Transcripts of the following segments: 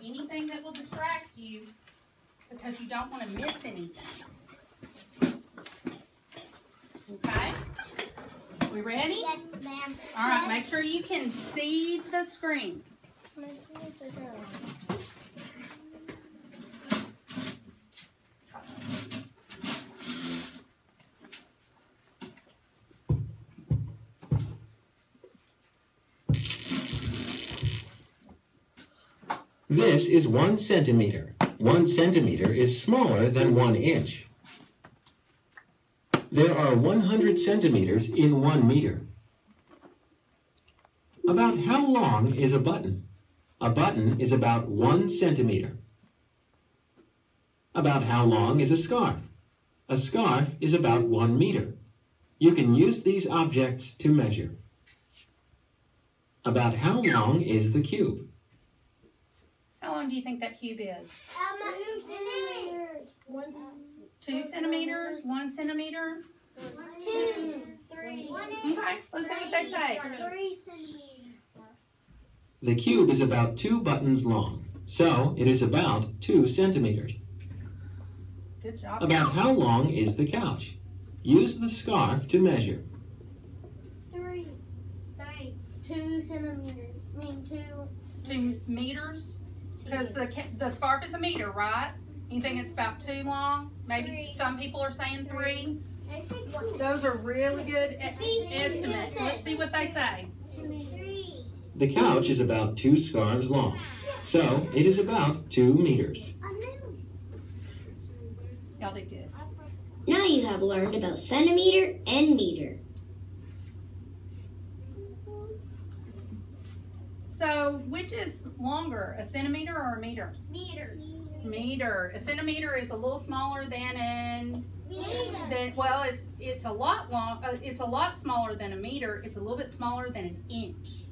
anything that will distract you because you don't want to miss anything. Okay? We ready? Yes, ma'am. All right, make sure you can see the screen. This is 1 centimeter. 1 centimeter is smaller than 1 inch. There are 100 centimeters in 1 meter. About how long is a button? A button is about 1 centimeter. About how long is a scarf? A scarf is about 1 meter. You can use these objects to measure. About how long is the cube? How long do you think that cube is? 2 centimeters. 2 centimeters? 1 centimeter? 2, 3. Okay, let's see what they say. 3 centimeters. The cube is about 2 buttons long, so it is about 2 centimeters. Good job. About how long is the couch? Use the scarf to measure. 3. 2 centimeters. 2 meters? Because the scarf is a meter, right? You think it's about 2 long? Maybe 3. some people are saying 3. I think 1. Those are really good estimates. Let's see what they say. 3. The couch is about 2 scarves long, so it is about 2 meters. Y'all did good. Now you have learned about centimeter and meter. So, which is longer, a centimeter or a meter? Meter. Meter. A centimeter is a little smaller than an. Meter. Well, it's a lot long. It's a lot smaller than a meter. It's a little bit smaller than an inch.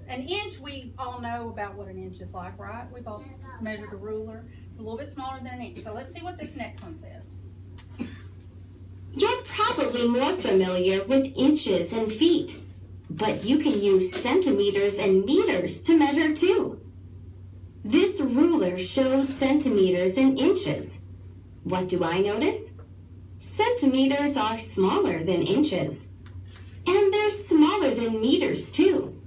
An inch, we all know about what an inch is like, right? We've all measured a ruler. It's a little bit smaller than an inch. So let's see what this next one says. You're probably more familiar with inches and feet, but you can use centimeters and meters to measure too. This ruler shows centimeters and inches. What do I notice? Centimeters are smaller than inches, and they're smaller than meters too.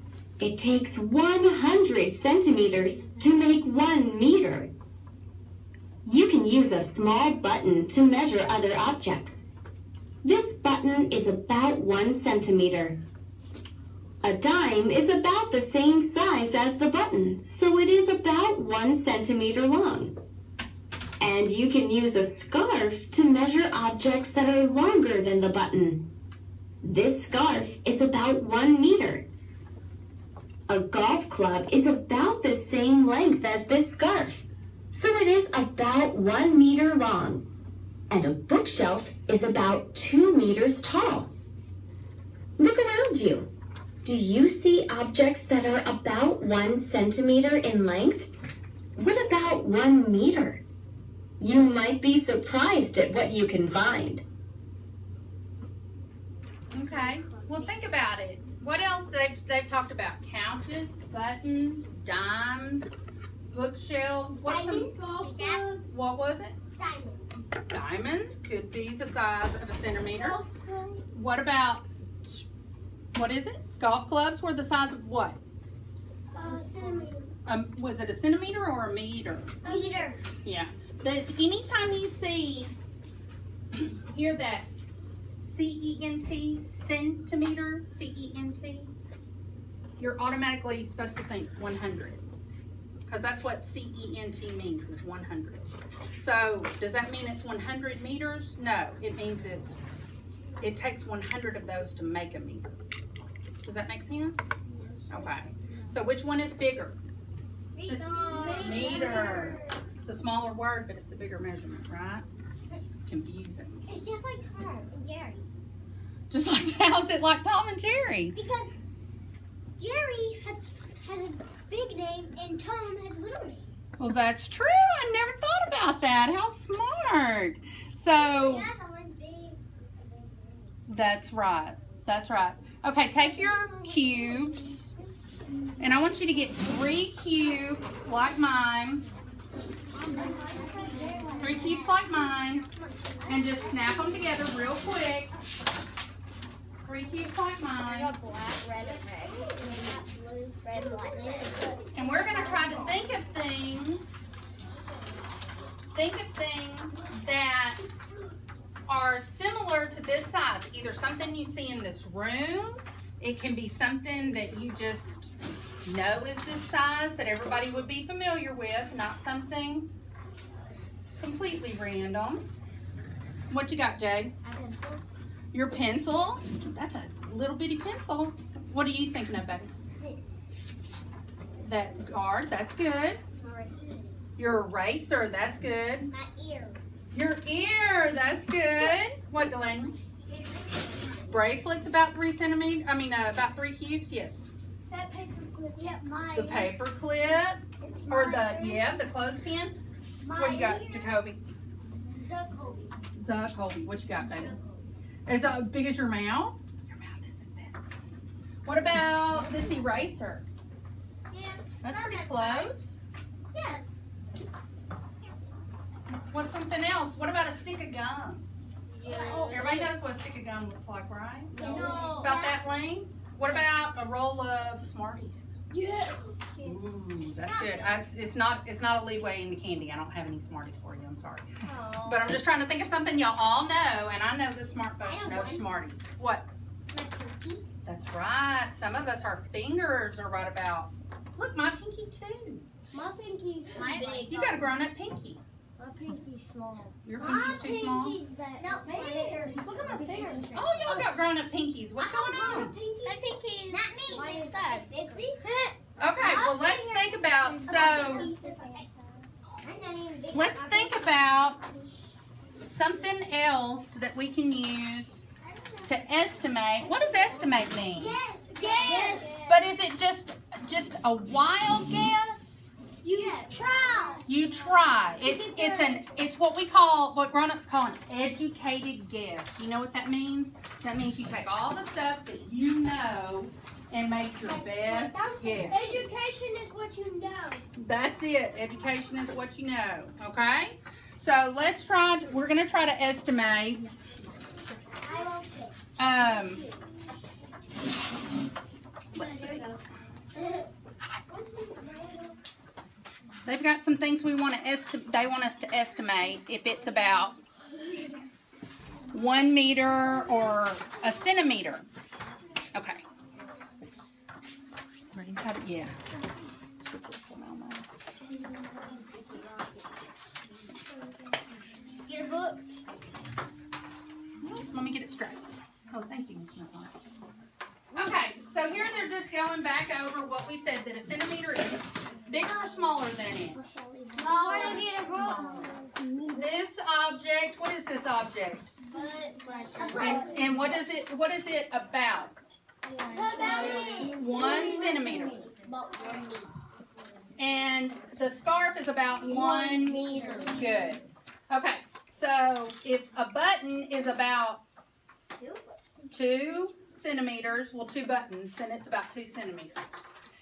It takes 100 centimeters to make 1 meter. You can use a small button to measure other objects. This button is about 1 centimeter. A dime is about the same size as the button, so it is about 1 centimeter long. And you can use a scarf to measure objects that are longer than the button. This scarf is about 1 meter. A golf club is about the same length as this scarf, so it is about 1 meter long. And a bookshelf is about 2 meters tall. Look around you. Do you see objects that are about 1 centimeter in length? What about 1 meter? You might be surprised at what you can find. Okay, well think about it. What else they've talked about? Couches, buttons, dimes, bookshelves. What was it? Diamonds. Diamonds could be the size of a centimeter. What about, what is it? Golf clubs were the size of what? Centimeter. Was it a centimeter or a meter? Meter. Yeah. Anytime you hear that C-E-N-T, centimeter, C-E-N-T, you're automatically supposed to think 100. Because that's what C-E-N-T means, is 100. So, does that mean it's 100 meters? No, it means it takes 100 of those to make a meter. Does that make sense? Okay. So, which one is bigger? Meter. It's a smaller word, but it's the bigger measurement, right? It's confusing. It's just like Tom and Jerry. Just like, how's it like Tom and Jerry? Because Jerry has a big name and Tom has a little name. Well, that's true. I never thought about that. How smart. So, that's right. That's right. Okay, take your cubes And I want you to get 3 cubes like mine. 3 cubes like mine. And just snap them together real quick. 3 cubes like mine. Black, red, and red. Blue, red, white. And we're going to try to think of things that are similar to this size. Either something you see in this room. It can be something that you just know is this size that everybody would be familiar with. Not something completely random. What you got, Jade? A pencil. Your pencil? That's a little bitty pencil. What are you thinking of, baby? This. That card, that's good. Eraser. Your eraser, that's good. My ear. Your ear, that's good. What, Delaney? Bracelet's about 3 centimeters. I mean, about 3 cubes. Yes. That paper clip. Yep, mine. The paper clip, or the clothespin. What you got, Jacoby? Jacoby. What you got, baby? It's as big as your mouth. Your mouth isn't that. What about this eraser? Yeah. That's pretty close. Yeah. What's something else? What about a stick of gum? Yeah. Everybody knows what a stick of gum looks like, right? No. About that length? What about a roll of Smarties? Yeah. Ooh, that's good. It's not a leeway into candy. I don't have any Smarties for you. I'm sorry. Oh. But I'm just trying to think of something y'all all know, and I know the smart folks know one. Smarties. What? My pinky. That's right. Some of us, our fingers are right about. Look, my pinky too. My pinky's too big. You got a grown-up pinky. My pinky's small. Your pinky's too small. No, my fingers. Look at my fingers. Oh, y'all got grown-up pinkies. What's going on? My pinky's not me. Same size. Okay, well let's think about let's think about something else that we can use to estimate. What does estimate mean? Yes. Yes. But is it just a wild guess? You try. You try. It's what grown-ups call an educated guess. You know what that means? That means you take all the stuff that you know and make your best guess. Education is what you know. That's it. Education is what you know. Okay? So let's try. We're going to try to estimate. Let's see. They've got some things they want us to estimate if it's about 1 meter or a centimeter. Okay. Ready? Yeah. Switch it for now. Get your books. Let me get it straight. Oh, thank you, Miss Snowflake. Okay, so here they're just going back over what we said, that a centimeter is bigger or smaller than an inch. Smaller get your books. This object, what is this object? And what is it about? 1 centimeter. And the scarf is about 1 meter. Good. Okay, so if a button is about 2 centimeters, well, 2 buttons, then it's about 2 centimeters.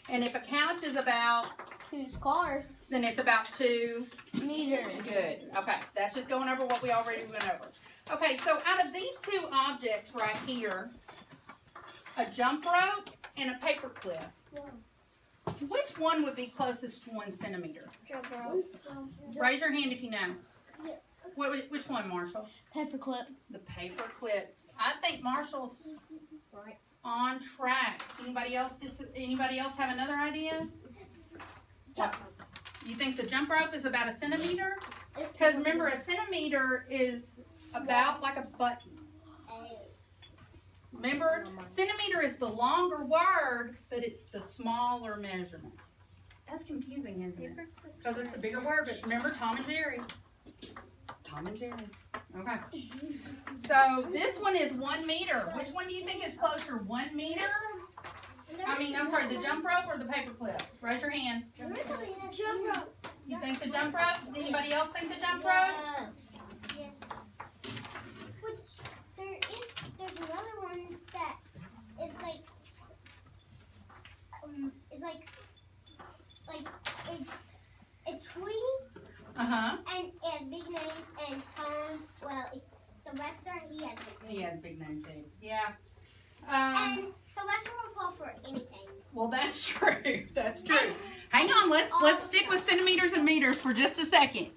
And if a couch is about 2 scarves, then it's about 2 meters. Good. Okay, that's just going over what we already went over. Okay, so out of these 2 objects right here, a jump rope and a paper clip, which one would be closest to 1 centimeter? Jump rope. Raise your hand if you know. Which one, Marshall? Paper clip. The paper clip. I think Marshall's on track. Anybody else have another idea? What? You think the jump rope is about a centimeter? Because remember, a centimeter is about like a button. Remember, centimeter is the longer word, but it's the smaller measurement. That's confusing, isn't it? Because it's the bigger word, but remember Tom and Jerry. Tom and Jerry. Okay. So this one is 1 meter. Which one do you think is closer? 1 meter? I'm sorry, the jump rope or the paper clip? Raise your hand. Jump rope. You think the jump rope? Does anybody else think the jump rope? Yes. There's another one that is like, is Uh-huh. And it has big name, and Tom, well, Sylvester, he has big name. He has a big name too. Yeah. And Sylvester will fall for anything. Well, that's true. That's true. Hang on. Let's stick with centimeters and meters for just a second.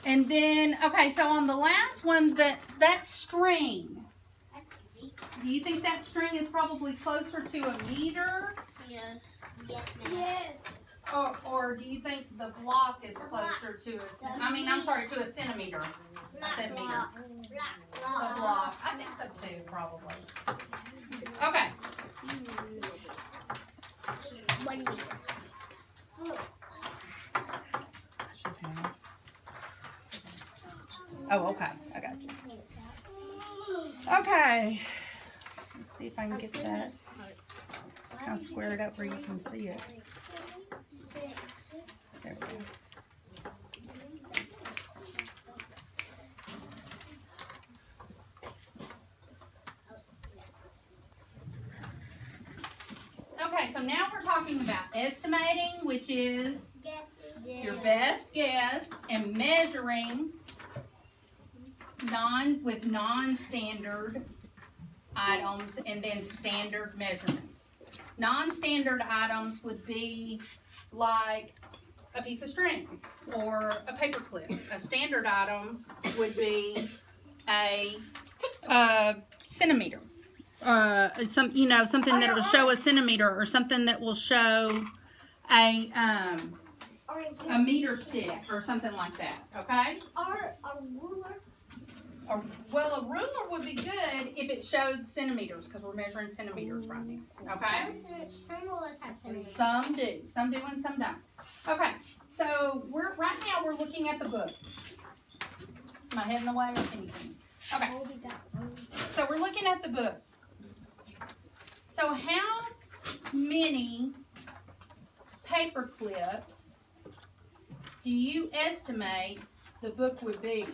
And then, okay, so on the last one, that string, That's easy. do you think that string is probably closer to a meter? Yes. Yes, ma'am. Yes. Or do you think the block is closer to to a centimeter? I said meter. The block. I think so too, probably. Okay. 1 meter. Oh, okay. I got you. Okay. Let's see if I can get that kind of squared up where you can see it. There we go. Okay, so now we're talking about estimating, which is your best guess, and measuring with non-standard items and then standard measurements. Non-standard items would be like a piece of string or a paper clip. A standard item would be a centimeter. Something that will show a centimeter, or something that will show a meter stick or something like that. Okay? Or a ruler. Well, a ruler would be good if it showed centimeters, because we're measuring centimeters right now. Okay? Some rulers have centimeters. Some do. Some do and some don't. Okay. So right now we're looking at the book. Am I heading away or anything? Okay. So we're looking at the book. So how many paper clips do you estimate the book would be?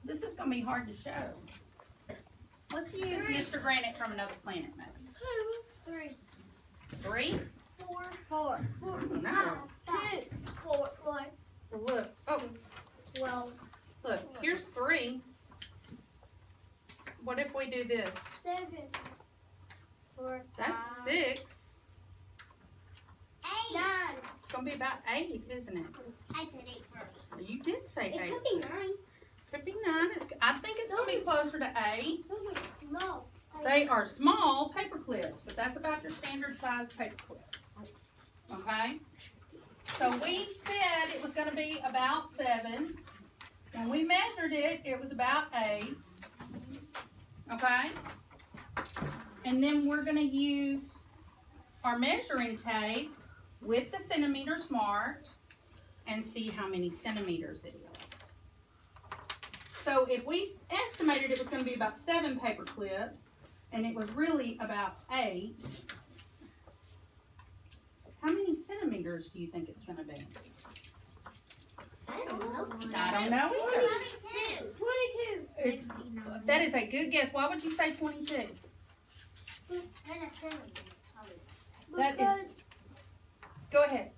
This is going to be hard to show. Let's use Mr. Granite from Another Planet method. 3? 4. No. 2. 4. 1. Look. Oh, 12. look. Here's 3. What if we do this? 7. 4. That's 6. 8. 9. It's going to be about 8, isn't it? I said 8 first. You did say 8. It could be 9. Could be 9. I think it's going to be closer to 8. No. They are small paper clips, but that's about your standard size paper clip. Okay? So we said it was going to be about 7. When we measured it, it was about 8. Okay? And then we're going to use our measuring tape with the centimeters marked and see how many centimeters it is. So if we estimated it was going to be about 7 paper clips, and it was really about 8, how many centimeters do you think it's going to be? I don't know. I don't know either. 22. That is a good guess. Why would you say 22? That is. Go ahead.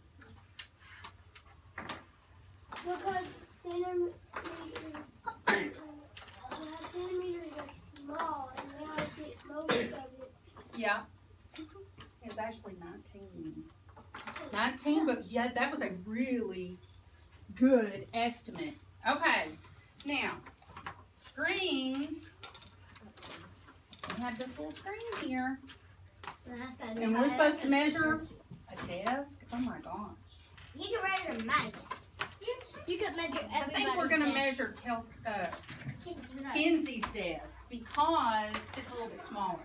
Because centimeters are small, and they have to get most of it. Yeah. It was actually 19. 19, but yeah, that was a really good estimate. Okay. Now, strings. We have this little string here. And we're supposed to measure a desk. Oh my gosh. You can measure my desk. You can measure I think we're going to measure Kenzie's desk because it's a little bit smaller.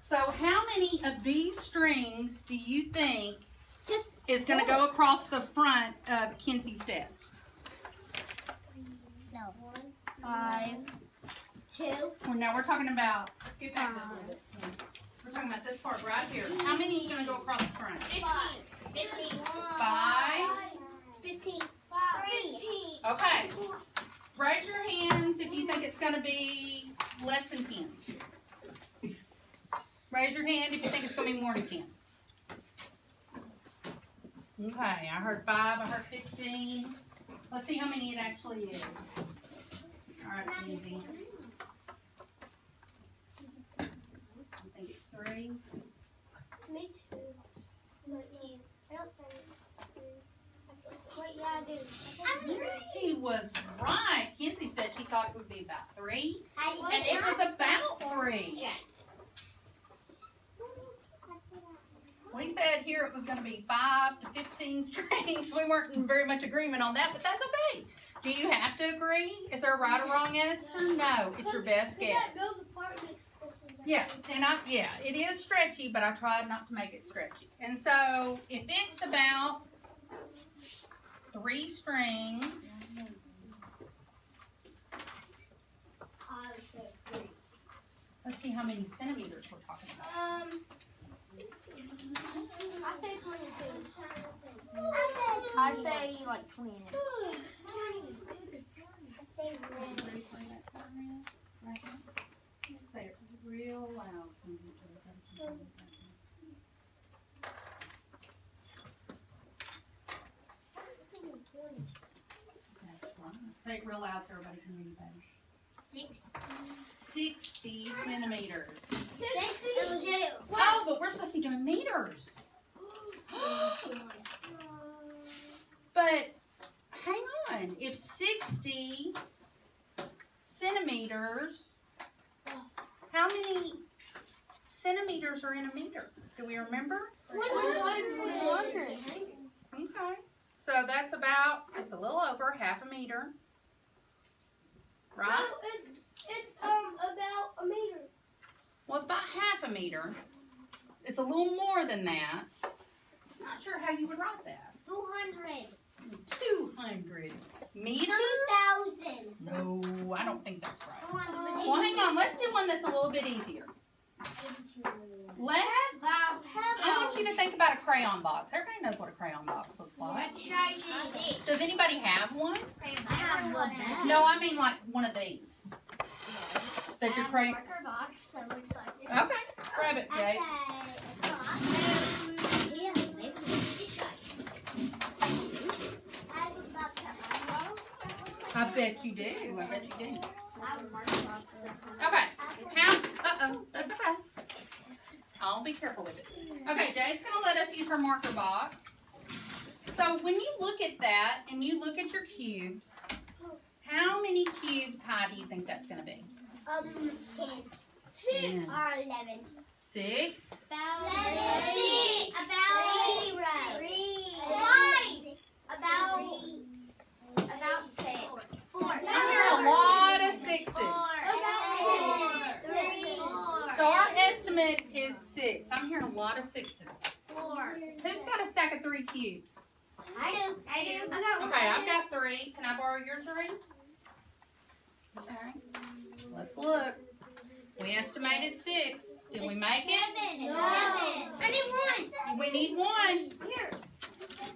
So how many of these strings do you think is going to go across the front of Kenzie's desk? No. 5. 2. Well, now we're talking about, let's get back this a little bit. We're talking about this part right here. How many is going to go across the front? 15. 5. 15. 3. Okay. Raise your hands if you think it's going to be less than 10. Raise your hand if you think it's going to be more than 10. Okay, I heard 5, I heard 15. Let's see how many it actually is. All right, easy. I think it's 3. Me too. I don't think. Wait, yeah, I do. Kinsey was right. Kinsey said she thought it would be about 3, And and it was about 3. We said here it was going to be 5 to 15 strings. We weren't in very much agreement on that, but that's okay. Do you have to agree? Is there a right or wrong answer? No, it's your best guess. Yeah, and it is stretchy, but I tried not to make it stretchy. And so if it's about 3 strings, let's see how many centimeters we're talking about. I say 22. I say like 20. Say it real loud. That's right. Say it real loud so everybody can hear you better. 60 centimeters. 60. Oh, but we're supposed to be doing meters. But hang on. If 60 centimeters, how many centimeters are in a meter? Do we remember? 100. Okay. So that's about, it's a little over half a meter. Right? So it's about a meter. Well, it's about half a meter. It's a little more than that. Not sure how you would write that. 200. 200 meters? 2,000. No, I don't think that's right. 200. Well, hang on. Let's do one that's a little bit easier. I want you to think about a crayon box. Everybody knows what a crayon box looks like. Does anybody have one? I have one. No, I mean like one of these. That your crayon. Marker box that looks like it. Okay, grab it, Jake. I bet you do. I bet you do. Okay. That's okay. I'll be careful with it. Okay, Jade's going to let us use her marker box. So when you look at that and you look at your cubes, how many cubes high do you think that's going to be? 10. 10. Or 11. 6. About 6. 4. I'm hearing a lot of 6s. So our estimate is 6. I'm hearing a lot of 6s. 4. Who's got a stack of 3 cubes? I do. Okay, I've got 3. Can I borrow your 3? Okay. Let's look. We estimated 6. Did we make it? No. I need 1. We need 1. Here.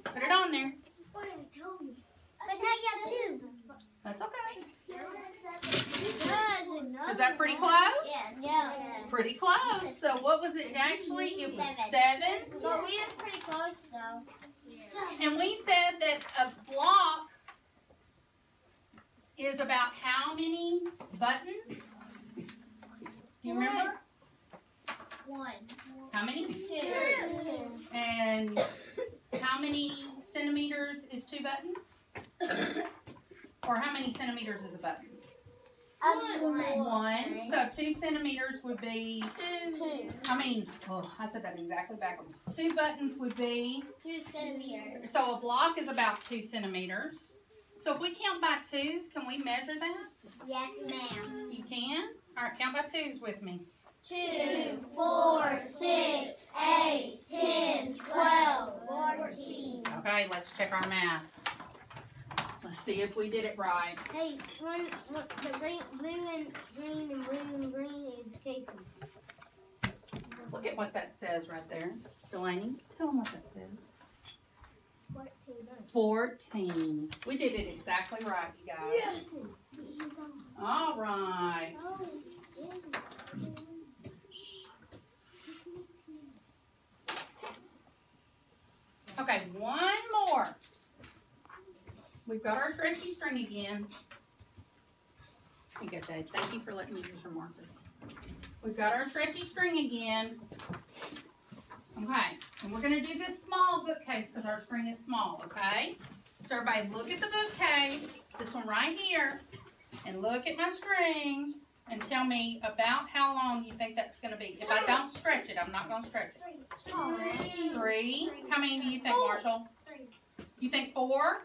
Put it on there. What did I tell you? But now you have 2. That's okay. Is Is that pretty close? Yes. Yeah. Pretty close. So what was it actually? It was 7. But we was pretty close though. And we said that a block is about how many buttons? Do you remember? 1. How many? 2. And how many centimeters is 2 buttons? Or how many centimeters is a button? 1. So 2 centimeters would be 2. I said that exactly backwards. 2 buttons would be 2 centimeters. So a block is about 2 centimeters. So if we count by 2s, can we measure that? Yes, ma'am. You can? All right, count by 2s with me. 2, 4, 6, 8, 10, 12, 14. Okay, let's check our math. Let's see if we did it right. Hey, look, the blue and green is Casey's. Look at what that says right there. Delaney, tell them what that says. 14. We did it exactly right, you guys. Yes. All right. Oh, yes. Okay, one more. We've got our stretchy string again. Here you go, Dave. Thank you for letting me use your marker. We've got our stretchy string again. Okay, and we're going to do this small bookcase because our string is small, okay? So everybody look at the bookcase, this one right here, and look at my string and tell me about how long you think that's going to be. If I don't stretch it, I'm not going to stretch it. 3. How many do you think, Marshall? 3. You think 4?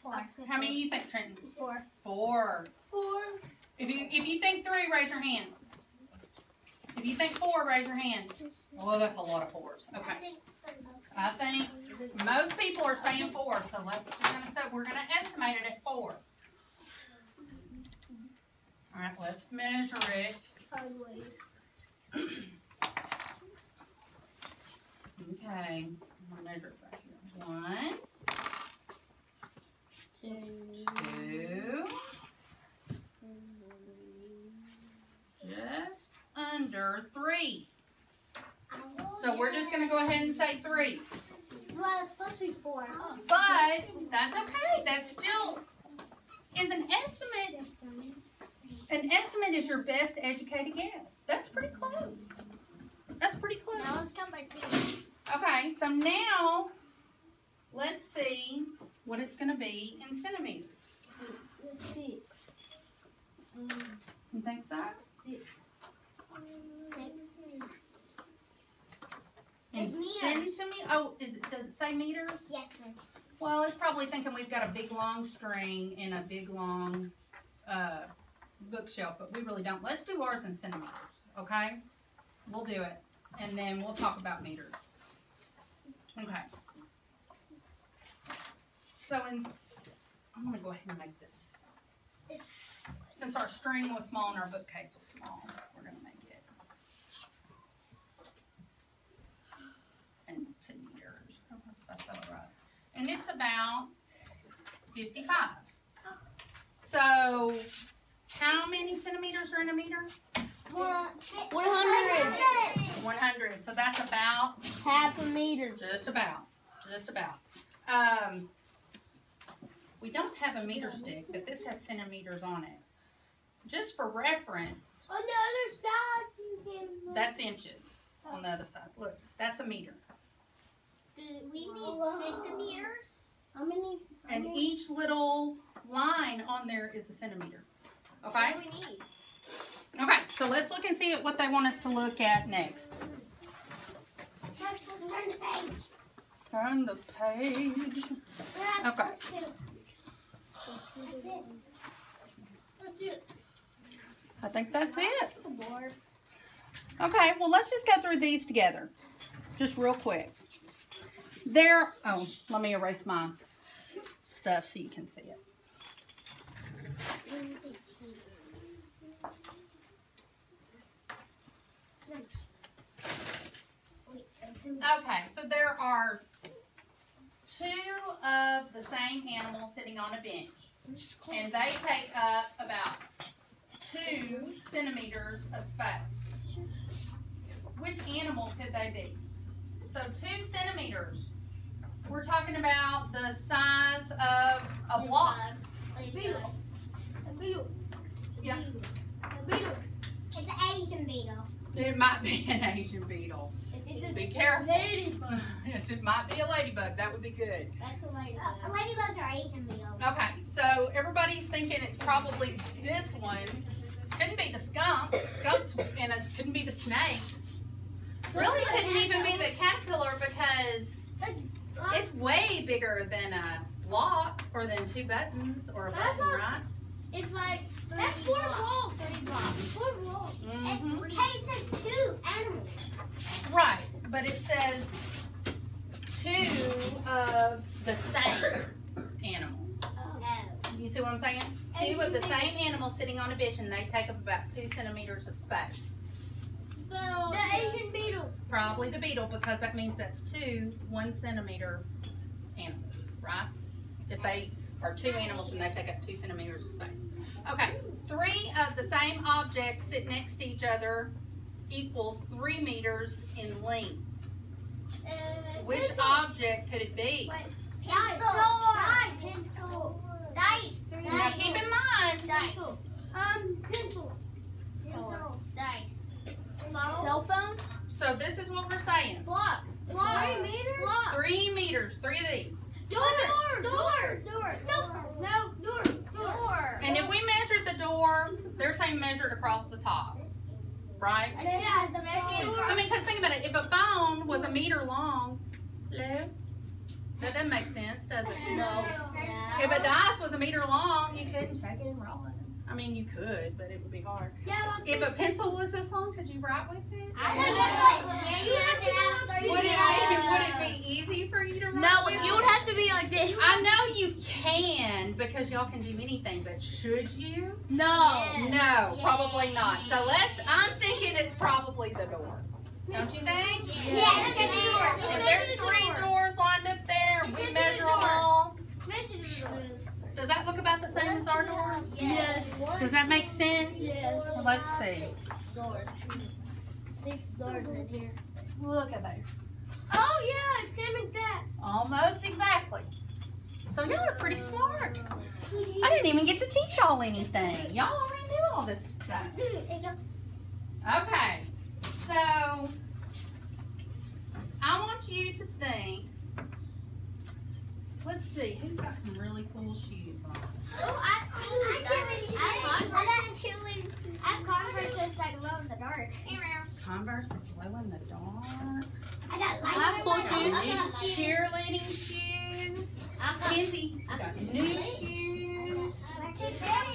4. How many do you think, Trenton? 4. 4. If you think 3, raise your hand. If you think 4, raise your hand. Oh, that's a lot of 4s. Okay. I think most people are saying 4, so we're gonna estimate it at 4. All right, let's measure it. Okay, I'm gonna measure it right here. 1, 2, just under 3. So we're just going to go ahead and say 3. Well, it's supposed to be 4. But that's okay. That still is an estimate. An estimate is your best educated guess. That's pretty close. That's pretty close. Now let's count by 2. Okay, so now let's see what it's going to be in centimeters. 6. You think so? 6. In centimeters? Oh, does it say meters? Yes, ma'am. Well, it's probably thinking we've got a big long string and a big long bookshelf, but we really don't. Let's do ours in centimeters, okay? We'll do it, and then we'll talk about meters. Okay. So I'm going to go ahead and make this. Since our string was small and our bookcase was small, we're going to make it centimeters. Oh, that's about right. And it's about 55. So, how many centimeters are in a meter? 100. 100. So that's about Half a meter. Just about. We don't have a meter stick, but this has centimeters on it. Just for reference, On the other side, you can. that's inches on the other side. Look, that's a meter. Do we need centimeters? How many? And each little line on there is a centimeter. Okay? What do we need? Okay, so let's look and see what they want us to look at next. Turn the page. Turn the page. Okay. That's it. That's it. I think that's it. The board. Okay, well, let's just go through these together. Just real quick. Oh, let me erase my stuff so you can see it. Okay, so there are 2 of the same animals sitting on a bench. And they take up about 2 centimeters of space. Which animal could they be? So 2 centimeters. We're talking about the size of a block. A beetle. A beetle. Yep. A beetle. It's an Asian beetle. It might be an Asian beetle. Be careful. Ladybug. Yes, it might be a ladybug. That would be good. That's a ladybug. Ladybugs are Asian beetles. Okay, so everybody's thinking it's probably this one. Couldn't be the skunk. Skunk's and it couldn't be the snake. Really couldn't even be the caterpillar because it's way bigger than a block or than 2 buttons or a button, right? It's like that's 4 walls. 3 blocks. 4 walls. Mhm. Hey, it says 2 animals. Right, but it says 2 of the same animal. Oh. You see what I'm saying? 2 of the same animal sitting on a bench, and they take up about 2 centimeters of space. The Asian beetle. Probably the beetle, because that means that's 2 1 centimeter animals, right? If they are 2 animals and they take up 2 centimeters of space. Okay, 3 of the same objects sit next to each other equals 3 meters in length. Which object could it be? Pencil. Dice. Now keep in mind, Pencil. Pencil. Dice. Cell phone. so this is what we're saying. Block. 3 meters. Block. 3 meters, 3 of these. Door. No, door. And if we measured the door, they're saying measured across the top, right? Yeah, the door. I mean, because think about it. If a phone was a meter long, hello? That doesn't make sense, does it? No. If a dice was a meter long, you couldn't shake it and roll it. I mean, you could, but it would be hard. Yeah. If a pencil was this long, could you write with it? Would it be easy for you to write? No, with you it? would have to be like this. I know you can because y'all can do anything, but should you? No. No, probably not. So I'm thinking it's probably the door. Don't you think? Yes. If there's 3 doors lined up there, we measure them all. Does that look about the same as our door? Yes. Does that make sense? Yes. Let's see. Doors. 6 doors in here. Look at that. Oh yeah, examine that. Almost exactly. So y'all are pretty smart. I didn't even get to teach y'all anything. Y'all already knew all this stuff. Okay. So I want you to think. Let's see, who's got some really cool shoes on? I have Converse that glow in the dark. Converse that glow in the dark. I got Cool shoes. Cheerleading shoes. Kenzie got new shoes.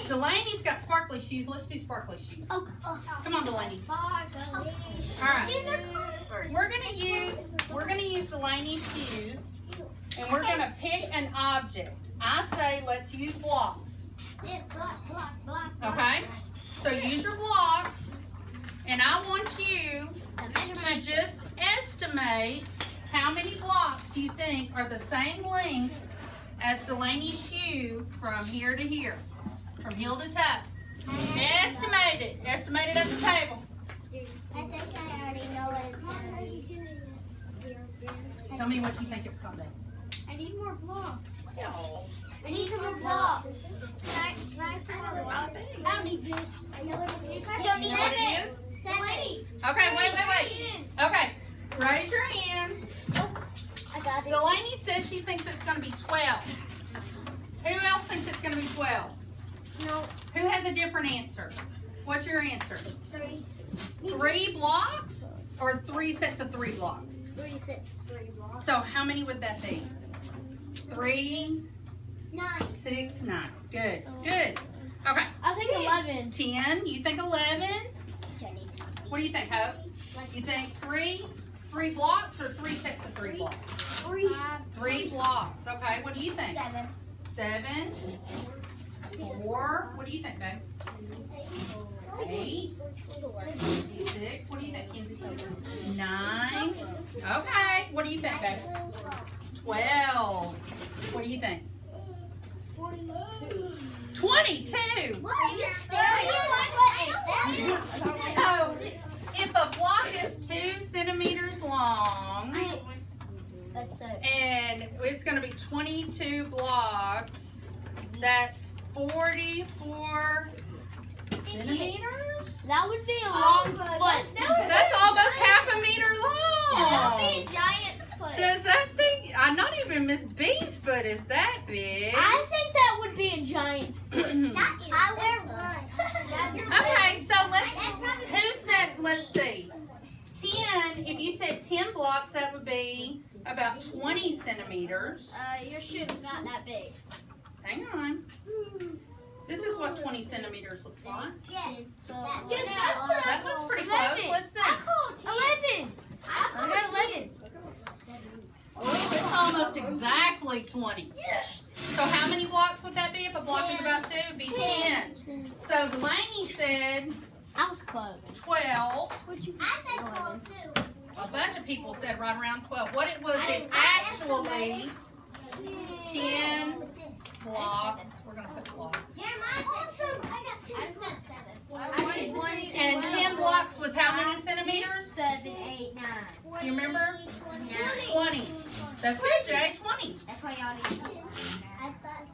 Delaney's got sparkly shoes. Let's do sparkly shoes. Oh, Come on, Delaney. all right. These are Converse. We're gonna use Delaney's shoes, and we're gonna pick an object. I say let's use blocks. Yes, block. Okay. So use your blocks, and I want you to just estimate how many blocks you think are the same length as Delaney's shoe from here to here, from heel to toe. Estimate it. Estimate it at the table. I think I already know what it's going to be. Tell me what you think it's gonna be. I need more blocks. No. I need some more blocks. Can I some more blocks? I don't need this. You don't need You know what it is? 7. Okay, wait. Okay, raise your hand. I got it. Delaney says she thinks it's going to be 12. Who else thinks it's going to be 12? No. Who has a different answer? What's your answer? 3. 3 blocks or 3 sets of 3 blocks? 3 sets, 3 blocks. So how many would that be? 3, 9. 6, 9. Good. Okay. I think 11. 10. You think 11? What do you think, Hope? You think 3 blocks or 3 sets of 3 blocks? 3. 3 blocks. Okay. What do you think? 7. 7. 4. What do you think, babe? 8. 6. What do you think, Kenzie? 9. Okay. What do you think, babe? 12. What do you think? 22. What? So, if a block is 2 centimeters long, and it's going to be 22 blocks, that's 44 centimeters? That would be a long foot. That's almost half a meter That would be long. a giant's foot. Does that thing, not even Miss B's foot is that big. I think that would be a giant foot. I wear one. Okay, so let's see. 10, if you said 10 blocks, that would be about 20 centimeters. Your shoe's not that big. Hang on. This is what 20 centimeters looks like. Yes. That looks pretty close. Let's see. 11. I called 11. Oh, it's almost exactly 20. So how many blocks would that be? If a block is about 2, it would be 10. So Delaney said I was close. 12. I said 12 too. A bunch of people said right around 12. What it was, it's actually 10 blocks. We're going to put blocks. Yeah, mine also. I got I said 7. And 10 blocks was how many centimeters? 7, 8, 9. Do you remember? 20. 20. That's good, Jay. 20. That's why y'all need to. I thought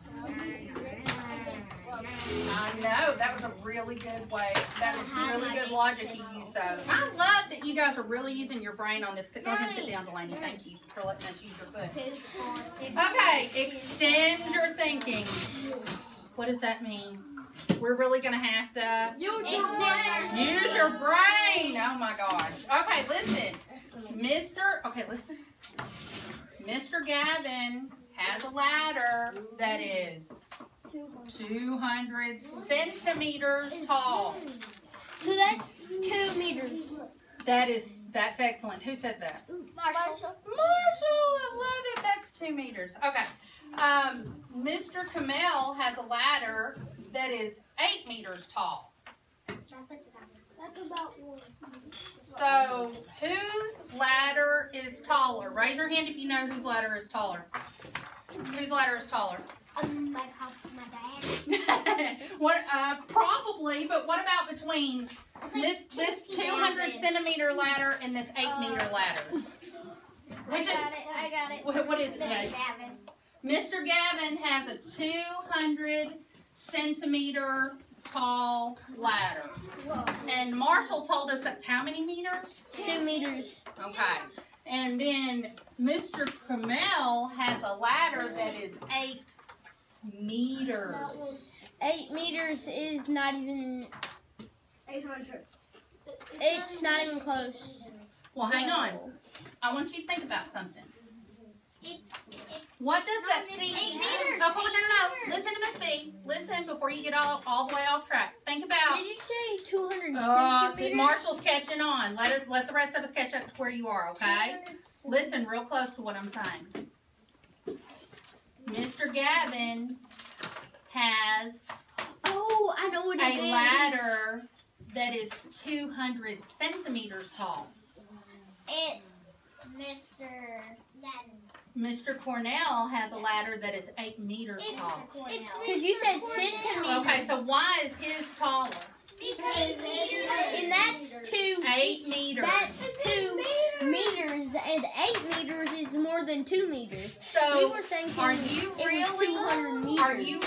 I know. That was a really good way. That was really good logic you used, though. I love that you guys are really using your brain on this. Go ahead and sit down, Delaney. Thank you for letting us use your foot. 2, 4, 6. Okay, extend your thinking. What does that mean? We're really going to have to use your brain. Oh my gosh. Okay, listen. Listen. Mr. Gavin has a ladder that is 200 centimeters tall. So that's 2 meters. That's excellent. Who said that? Marshall. Marshall, I love it. That's 2 meters. Okay. Mr. Kamel has a ladder that is 8 meters tall. That's about 1. So, whose ladder is taller? Raise your hand if you know whose ladder is taller. Whose ladder is taller? My dad. What? Probably, but what about between this 200 centimeter ladder and this 8 meter ladder? I got it. What is it, Jay? Gavin. Mr. Gavin has a 200 centimeter tall ladder. And Marshall told us that's how many meters? 2 meters. Okay. And then Mr. Kamel has a ladder that is 8 meters. 8 meters is not even. 800. It's not even close. Well, hang on. I want you to think about something. It's What does that It's CE? 8 meters. Oh, no. Listen to Miss B. Listen before you get all the way off track. Think about. Did you say 200 centimeters? Marshall's catching on. Let the rest of us catch up to where you are, okay? Listen real close to what I'm saying. Mr. Gavin has Oh, I know what it is. a ladder that is 200 centimeters tall. It's Mr. Gavin. Mr. Cornell has a ladder that is 8 meters tall. Because you said centimeters. Okay, so why is his taller? Because And that's 2. 8 meters. That's 2 meters, and 8 meters is more than 2 meters. So, we were thinking are you it was really? 200 meters. Are you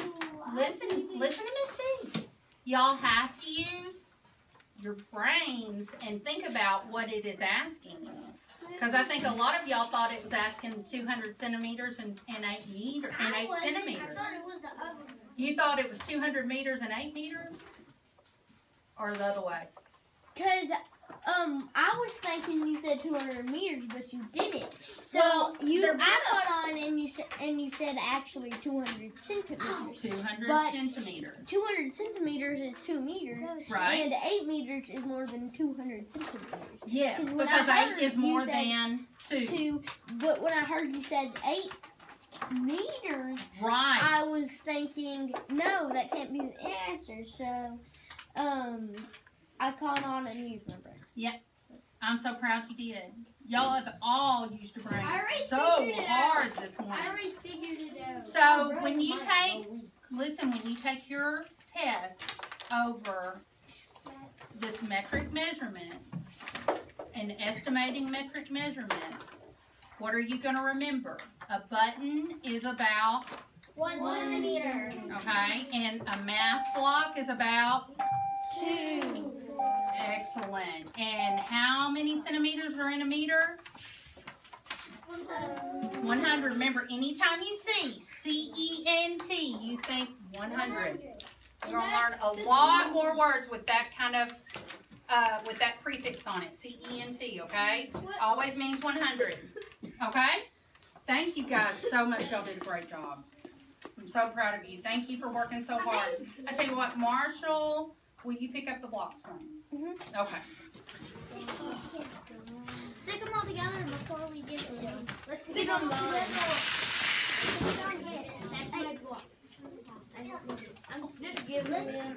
listen to Miss B? Y'all have to use your brains and think about what it is asking. Because I think a lot of y'all thought it was asking 200 centimeters and 8 centimeters. I thought it was the other one. You thought it was 200 meters and 8 meters, or the other way? Because I was thinking you said 200 meters, but you didn't. So Well, they're I caught on, and you said actually 200 centimeters. 200 But- centimeters. 200 centimeters is 2 meters, Right. and 8 meters is more than 200 centimeters. Yes, 'Cause when because I 8 heard is more you said than 2. But when I heard you said 8 meters, Right. I was thinking, no, that can't be the answer. So, I caught on and used my brain. I'm so proud you did. Y'all have all used your brain I already so figured it hard this morning. I already figured it out. So when you take your test over this metric measurement and estimating metric measurements, what are you going to remember? A button is about, 1 centimeter. okay, and a math block is about 2. excellent. And how many centimeters are in a meter? 100. Remember, anytime you see CENT, you think 100. You're going to learn a lot more words with that kind of, with that prefix on it, CENT, okay? Always means 100, okay? Thank you guys so much. Y'all did a great job. I'm so proud of you. Thank you for working so hard. I tell you what, Marshall, will you pick up the blocks for me? Mm-hmm. Okay. Stick them all together before we give it to them. Let's Stick them all. That's my block. I'm just giving them.